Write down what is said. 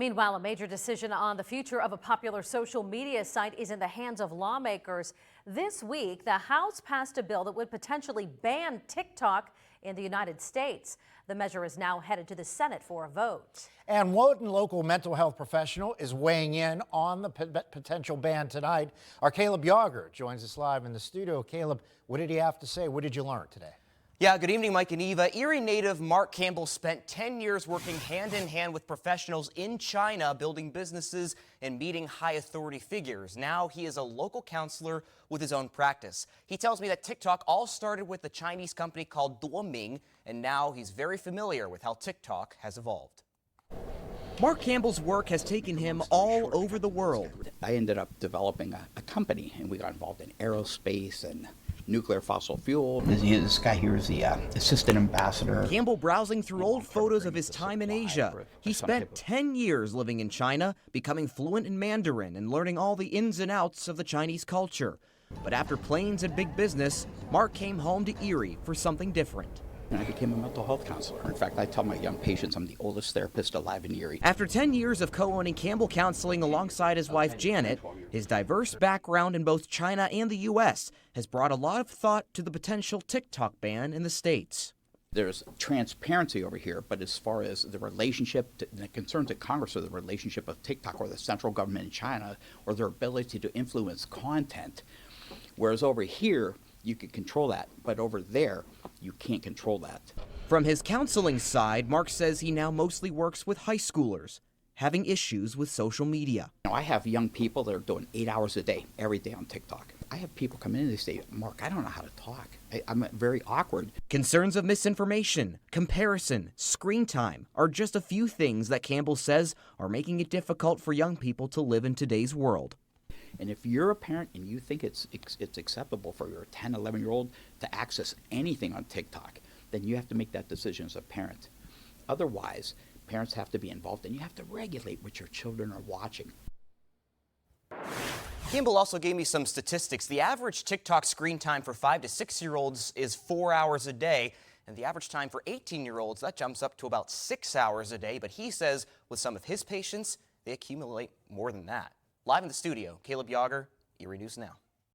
Meanwhile, a major decision on the future of a popular social media site is in the hands of lawmakers. This week, the House passed a bill that would potentially ban TikTok in the United States. The measure is now headed to the Senate for a vote. And one local mental health professional is weighing in on the potential ban tonight. Our Caleb Yager joins us live in the studio. Caleb, what did he have to say? What did you learn today? Yeah, good evening, Mike and Eva. Erie native Mark Campbell spent 10 years working hand in hand with professionals in China, building businesses and meeting high authority figures. Now he is a local counselor with his own practice. He tells me that TikTok all started with a Chinese company called Duoming, and now he's very familiar with how TikTok has evolved. Mark Campbell's work has taken him all over the world. I ended up developing a company, and we got involved in aerospace and nuclear fossil fuel. This guy here is the assistant ambassador. Campbell browsing through old photos of his time in Asia. He spent 10 years living in China, becoming fluent in Mandarin and learning all the ins and outs of the Chinese culture. But after planes and big business, Mark came home to Erie for something different. And I became a mental health counselor. In fact, I tell my young patients I'm the oldest therapist alive in Erie. After 10 years of co-owning Campbell Counseling alongside his wife Janet, his diverse background in both China and the U.S. has brought a lot of thought to the potential TikTok ban in the States. There's transparency over here, but as far as the relationship, the concerns at Congress are the relationship of TikTok or the central government in China or their ability to influence content, whereas over here, you can control that, but over there, you can't control that. From his counseling side, Mark says he now mostly works with high schoolers having issues with social media. I have young people that are doing 8 hours a day, every day on TikTok. I have people come in and they say, Mark, I don't know how to talk. I'm very awkward. Concerns of misinformation, comparison, screen time are just a few things that Campbell says are making it difficult for young people to live in today's world. And if you're a parent and you think it's acceptable for your 10, 11-year-old to access anything on TikTok, then you have to make that decision as a parent. Otherwise, parents have to be involved and you have to regulate what your children are watching. Campbell also gave me some statistics. The average TikTok screen time for 5 to 6-year-olds is 4 hours a day, and the average time for 18-year-olds, that jumps up to about 6 hours a day. But he says with some of his patients, they accumulate more than that. Live in the studio, Caleb Yager, Erie News Now.